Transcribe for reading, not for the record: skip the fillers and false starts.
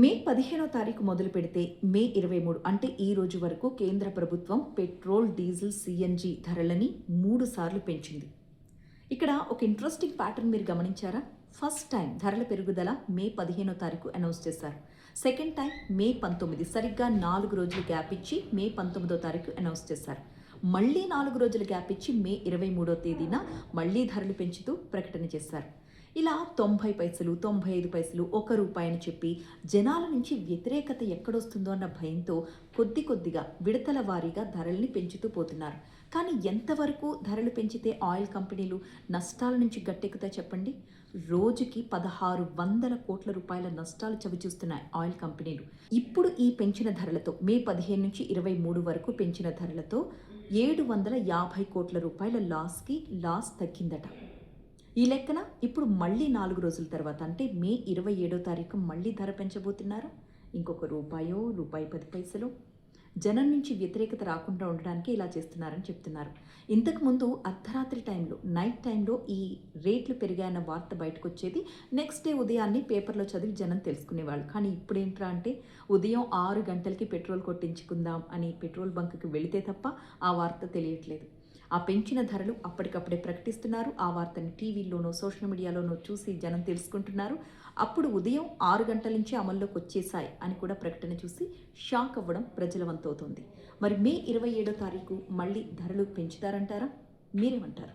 మే 15వ తారీఖు మొదలు పెడితే మే 23 అంటే ఈ రోజు వరకు కేంద్ర ప్రభుత్వం పెట్రోల్, డీజిల్, సిఎన్జి ధరలని 3 సార్లు పెంచింది. ఇక్కడ ఒక ఇంట్రెస్టింగ్ ప్యాటర్న్ మీరు గమనించారా? ఫస్ట్ టైం ధరల పెరుగుదల మే 15వ తారీఖు అనౌన్స్ చేశారు. సెకండ్ టైం మే 19, సరిగ్గా 4 రోజులు గ్యాప్ ఇచ్చి మే 19వ తారీఖు అనౌన్స్ చేశారు. మళ్ళీ 4 రోజులు గ్యాప్ ఇచ్చి మే 23వ తేదీన మళ్ళీ ధరలు పెంచుతూ ప్రకటన చేశారు. ఇలా 90 పైసలు, 95 పైసలు, ₹1 అని చెప్పి జనాల నుంచి వ్యతిరేకత ఎక్కడొస్తుందో అన్న భయంతో కొద్దిగా విడతల వారీగా ధరల్ని పెంచుతూ పోతున్నారు. కానీ ఎంతవరకు ధరలు పెంచితే ఆయిల్ కంపెనీలు నష్టాల నుంచి గట్టెక్కుతా చెప్పండి? రోజుకి 1600 కోట్ల రూపాయల నష్టాలు చవిచూస్తున్నాయి ఆయిల్ కంపెనీలు. ఇప్పుడు ఈ పెంచిన ధరలతో మే 15 నుంచి 23 వరకు పెంచిన ధరలతో 750 కోట్ల రూపాయల లాస్ తగ్గిందట. ఈ లెక్కన ఇప్పుడు మళ్ళీ 4 రోజుల తర్వాత అంటే మే 27వ తారీఖు మళ్ళీ ధర పెంచబోతున్నారు. ఇంకొక ₹1.10 జనం నుంచి వ్యతిరేకత రాకుండా ఉండడానికి ఇలా చేస్తున్నారని చెప్తున్నారు. ఇంతకుముందు అర్ధరాత్రి టైంలో, నైట్ టైంలో ఈ రేట్లు పెరిగాయన్న వార్త బయటకు వచ్చేది. నెక్స్ట్ డే ఉదయాన్నే పేపర్లో చదివి జనం తెలుసుకునేవాళ్ళు. కానీ ఇప్పుడు ఏంట్రా అంటే ఉదయం 6 గంటలకి పెట్రోల్ కొట్టించుకుందాం అని పెట్రోల్ బంక్కి వెళితే తప్ప ఆ వార్త తెలియట్లేదు. ఆ పెంచిన ధరలు అప్పటికప్పుడే ప్రకటిస్తున్నారు. ఆ వార్తని టీవీల్లోనో సోషల్ మీడియాలోనో చూసి జనం తెలుసుకుంటున్నారు. అప్పుడు ఉదయం 6 గంటల నుంచి అమల్లోకి వచ్చేసాయి అని కూడా ప్రకటన చూసి షాక్ అవ్వడం ప్రజల వంతవుతోంది. మరి మే 27వ తారీఖు మళ్ళీ ధరలు పెంచుతారంటారా? మీరేమంటారు?